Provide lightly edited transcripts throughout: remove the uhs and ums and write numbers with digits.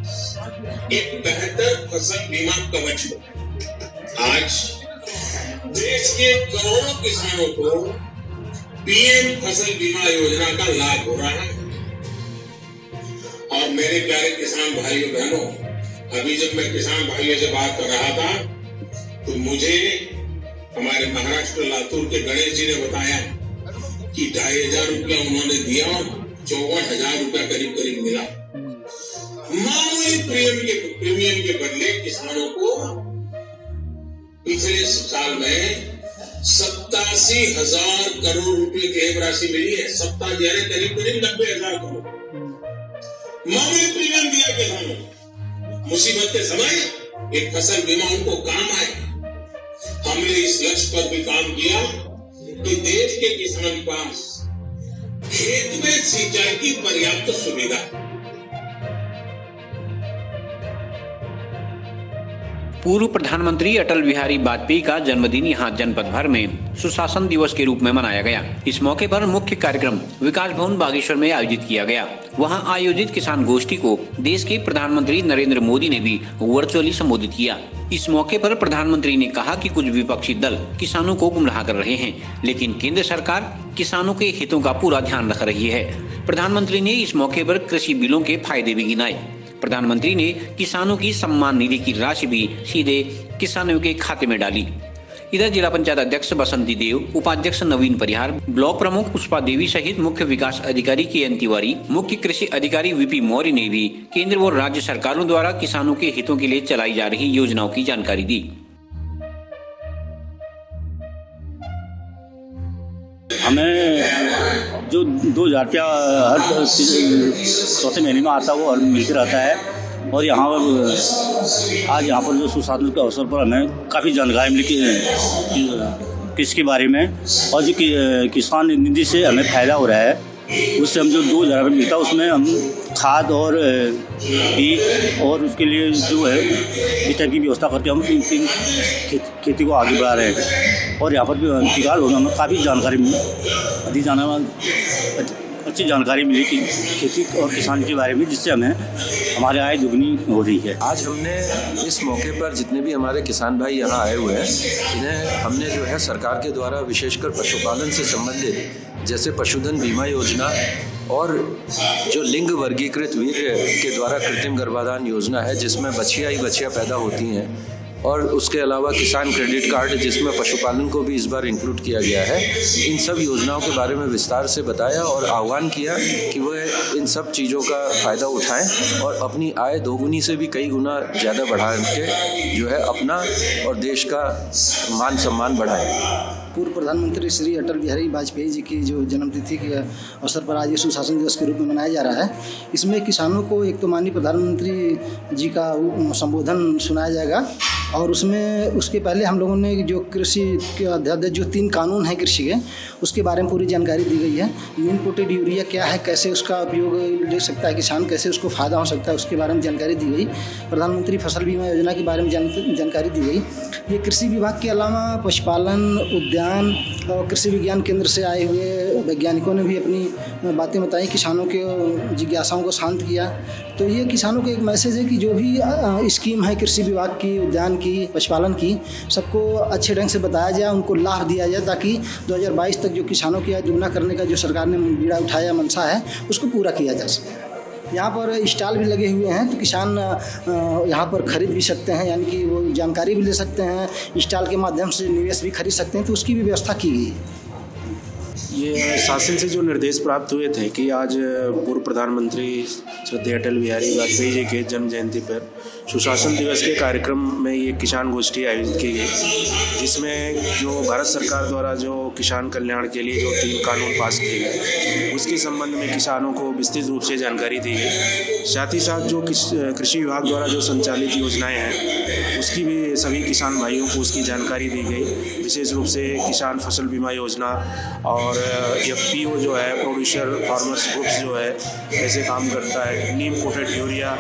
एक बेहतर फसल बीमा कवच हो। आज देश के करोड़ों किसानों को पीएम फसल बीमा योजना का लाभ हो रहा है। और मेरे प्यारे किसान भाइयों बहनों, अभी जब मैं किसान भाइयों से बात कर रहा था तो मुझे हमारे महाराष्ट्र लातूर के गणेश जी ने बताया कि 2,500 रुपया उन्होंने दिया और 54,000 रुपया करीब करीब मिला। मामूली प्रीमियम के बदले किसानों को पिछले साल में 87,000 करोड़ रुपए की राशि मिली है। 70,000 करीब करीब 90,000 करोड़ मामूली प्रीमियम दिया किसानों को। मुसीबत के समय एक फसल बीमा उनको काम आए। हमने इस लक्ष्य पर भी काम किया कि देश के किसानों के पास खेत में सिंचाई की पर्याप्त सुविधा। पूर्व प्रधानमंत्री अटल बिहारी वाजपेयी का जन्मदिन यहां जनपद भर में सुशासन दिवस के रूप में मनाया गया। इस मौके पर मुख्य कार्यक्रम विकास भवन बागेश्वर में आयोजित किया गया। वहां आयोजित किसान गोष्ठी को देश के प्रधानमंत्री नरेंद्र मोदी ने भी वर्चुअली संबोधित किया। इस मौके पर प्रधानमंत्री ने कहा कि कुछ विपक्षी दल किसानों को गुमराह कर रहे हैं, लेकिन केंद्र सरकार किसानों के हितों का पूरा ध्यान रख रही है। प्रधानमंत्री ने इस मौके पर कृषि बिलों के फायदे भी गिनाए। प्रधानमंत्री ने किसानों की सम्मान निधि की राशि भी सीधे किसानों के खाते में डाली। इधर जिला पंचायत अध्यक्ष बसंती देव, उपाध्यक्ष नवीन परिहार, ब्लॉक प्रमुख पुष्पा देवी सहित मुख्य विकास अधिकारी के तिवारी, मुख्य कृषि अधिकारी वीपी मौर्य ने भी केंद्र व राज्य सरकारों द्वारा किसानों के हितों के लिए चलाई जा रही योजनाओं की जानकारी दी। हमें जो 2,000 रुपया हर चौथे महीने में आता है वो मिलते रहता है। और यहाँ पर आज यहाँ पर जो सुशासन के अवसर पर हमें काफ़ी जानकारी मिली किसके बारे में, और जो किसान निधि से हमें फ़ायदा हो रहा है। उससे हम जो 2,000 रुपये मिलता है उसमें हम खाद और बीज और उसके लिए जो है इस टाइप की व्यवस्था करके हम खेती को आगे बढ़ा रहे हैं। और यहाँ पर भी फिलहाल हमें काफ़ी अच्छी जानकारी मिली कि खेती और किसान के बारे में, जिससे हमें हमारे आय दुगनी हो रही है। आज हमने इस मौके पर जितने भी हमारे किसान भाई यहाँ आए हुए हैं, इन्हें हमने जो है सरकार के द्वारा विशेषकर पशुपालन से संबंधित जैसे पशुधन बीमा योजना और जो लिंग वर्गीकृत वीर्य के द्वारा कृत्रिम गर्भाधान योजना है जिसमें बछिया ही बछिया पैदा होती हैं, और उसके अलावा किसान क्रेडिट कार्ड जिसमें पशुपालन को भी इस बार इंक्लूड किया गया है, इन सब योजनाओं के बारे में विस्तार से बताया और आह्वान किया कि वह इन सब चीज़ों का फ़ायदा उठाएं और अपनी आय दोगुनी से भी कई गुना ज़्यादा बढ़ा के जो है अपना और देश का मान सम्मान बढ़ाएं। पूर्व प्रधानमंत्री श्री अटल बिहारी वाजपेयी जी की जो जन्मतिथि के अवसर पर आज ये सुशासन दिवस के रूप में मनाया जा रहा है। इसमें किसानों को एक तो माननीय प्रधानमंत्री जी का संबोधन सुनाया जाएगा, और उसमें उसके पहले हम लोगों ने जो कृषि के अध्यादेश जो 3 कानून हैं कृषि के, उसके बारे में पूरी जानकारी दी गई है। नीम कोटेड यूरिया क्या है, कैसे उसका उपयोग ले सकता है किसान, कैसे उसको फ़ायदा हो सकता है, उसके बारे में जानकारी दी गई। प्रधानमंत्री फसल बीमा योजना के बारे में जानकारी दी गई। ये कृषि विभाग के अलावा पशुपालन, उद्यान और कृषि विज्ञान केंद्र से आए हुए वैज्ञानिकों ने भी अपनी बातें बताई, किसानों के जिज्ञासाओं को शांत किया। तो ये किसानों को एक मैसेज है कि जो भी स्कीम है कृषि विभाग की, उद्यान की, पशुपालन की, सबको अच्छे ढंग से बताया जाए, उनको लाभ दिया जाए, ताकि 2022 तक जो किसानों की आय दुगना करने का जो सरकार ने बीड़ा उठाया मंशा है उसको पूरा किया जा सके। यहाँ पर स्टॉल भी लगे हुए हैं, तो किसान यहाँ पर खरीद भी सकते हैं, यानी कि वो जानकारी भी ले सकते हैं, स्टॉल के माध्यम से निवेश भी खरीद सकते हैं, तो उसकी भी व्यवस्था की गई है। ये शासन से जो निर्देश प्राप्त हुए थे कि आज पूर्व प्रधानमंत्री श्रद्धेय अटल बिहारी वाजपेयी जी के जन्म जयंती पर सुशासन दिवस के कार्यक्रम में ये किसान गोष्ठी आयोजित की गई, जिसमें जो भारत सरकार द्वारा जो किसान कल्याण के लिए जो 3 कानून पास किए गए उसके संबंध में किसानों को विस्तृत रूप से जानकारी दी गई। साथ ही साथ जो कृषि विभाग द्वारा जो संचालित योजनाएं हैं उसकी भी सभी किसान भाइयों को उसकी जानकारी दी गई। विशेष रूप से किसान फसल बीमा योजना और FPO जो है प्रोड्यूसर फार्मर्स ग्रुप्स जो है कैसे काम करता है, नीम कोटेड यूरिया,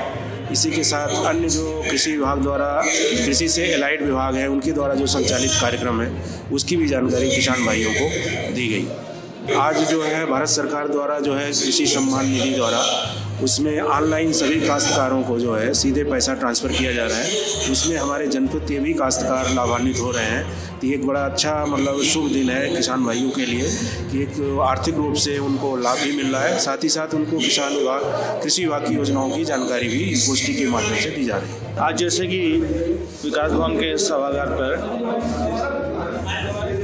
इसी के साथ अन्य जो कृषि विभाग द्वारा कृषि से एलाइड विभाग है उनके द्वारा जो संचालित कार्यक्रम है उसकी भी जानकारी किसान भाइयों को दी गई। आज जो है भारत सरकार द्वारा जो है कृषि सम्मान निधि द्वारा उसमें ऑनलाइन सभी काश्तकारों को जो है सीधे पैसा ट्रांसफ़र किया जा रहा है। उसमें हमारे जनपद के भी काश्तकार लाभान्वित हो रहे हैं। तो ये एक बड़ा अच्छा मतलब शुभ दिन है किसान भाइयों के लिए कि एक आर्थिक रूप से उनको लाभ भी मिल रहा है, साथ ही साथ उनको किसान विभाग कृषि विभाग की योजनाओं की जानकारी भी इस गोष्ठी के माध्यम से दी जा रही है। आज जैसे कि विकास भवन के सभागार पर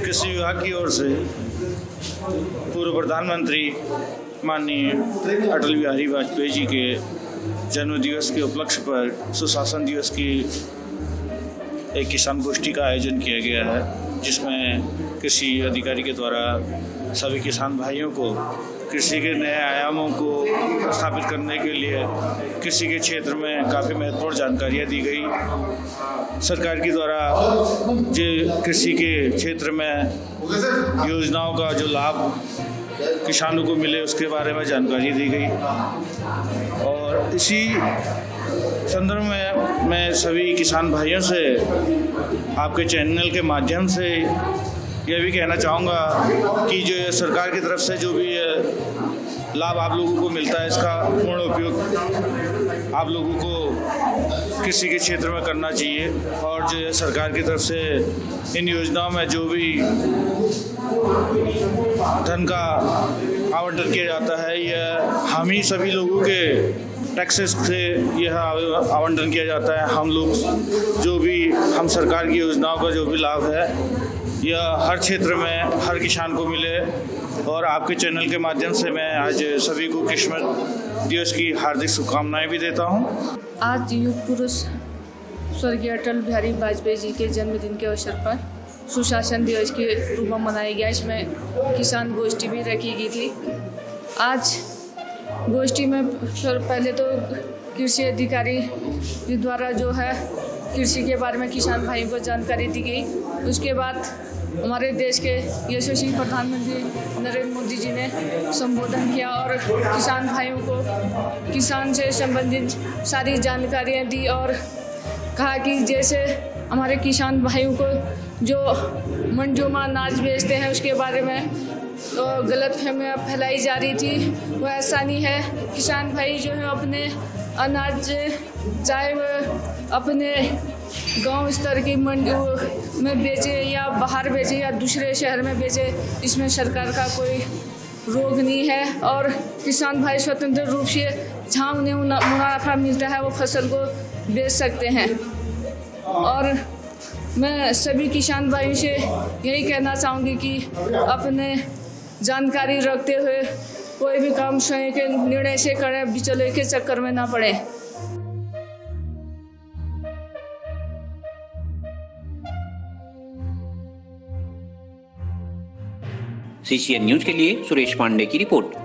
कृषि विभाग की ओर से पूर्व प्रधानमंत्री माननीय अटल बिहारी वाजपेयी जी के जन्मदिवस के उपलक्ष्य पर सुशासन दिवस की एक किसान गोष्ठी का आयोजन किया गया है, जिसमें कृषि अधिकारी के द्वारा सभी किसान भाइयों को कृषि के नए आयामों को स्थापित करने के लिए कृषि के क्षेत्र में काफ़ी महत्वपूर्ण जानकारियाँ दी गई। सरकार के द्वारा जो कृषि के क्षेत्र में योजनाओं का जो लाभ किसानों को मिले उसके बारे में जानकारी दी गई। और इसी संदर्भ में मैं सभी किसान भाइयों से आपके चैनल के माध्यम से यह भी कहना चाहूँगा कि जो सरकार की तरफ से जो भी लाभ आप लोगों को मिलता है, इसका पूर्ण उपयोग आप लोगों को कृषि के क्षेत्र में करना चाहिए। और जो सरकार की तरफ से इन योजनाओं में जो भी धन का आवंटन किया जाता है, यह हम ही सभी लोगों के टैक्सेस से यह आवंटन किया जाता है। हम लोग जो भी हम सरकार की योजनाओं का जो भी लाभ है, यह हर क्षेत्र में हर किसान को मिले। और आपके चैनल के माध्यम से मैं आज सभी को क्रिसमस दिवस की हार्दिक शुभकामनाएं भी देता हूं। आज युग पुरुष स्वर्गीय अटल बिहारी वाजपेयी जी के जन्मदिन के अवसर पर सुशासन दिवस के रूप में मनाया गया। इसमें किसान गोष्ठी भी रखी गई थी। आज गोष्ठी में पहले तो कृषि अधिकारी के द्वारा जो है कृषि के बारे में किसान भाइयों को जानकारी दी गई। उसके बाद हमारे देश के यशस्वी प्रधानमंत्री नरेंद्र मोदी जी ने संबोधन किया और किसान भाइयों को किसान से संबंधित सारी जानकारियाँ दी और कहा कि जैसे हमारे किसान भाइयों को जो मंडियों में अनाज बेचते हैं उसके बारे में गलतफहमियाँ फैलाई जा रही थी, वो ऐसा नहीं है। किसान भाई जो है अपने अनाज चाहे वह अपने गांव स्तर की मंडियों में बेचे या बाहर बेचे या दूसरे शहर में बेचे, इसमें सरकार का कोई रोक नहीं है। और किसान भाई स्वतंत्र रूप से जहाँ उन्हें मुनाफा मिलता है वो फसल को बेच सकते हैं। और मैं सभी किसान भाइयों से यही कहना चाहूँगी कि अपने जानकारी रखते हुए कोई भी काम स्वयं के निर्णय से करें, बिचौलिए के चक्कर में ना पड़े। CCN न्यूज के लिए सुरेश पांडे की रिपोर्ट।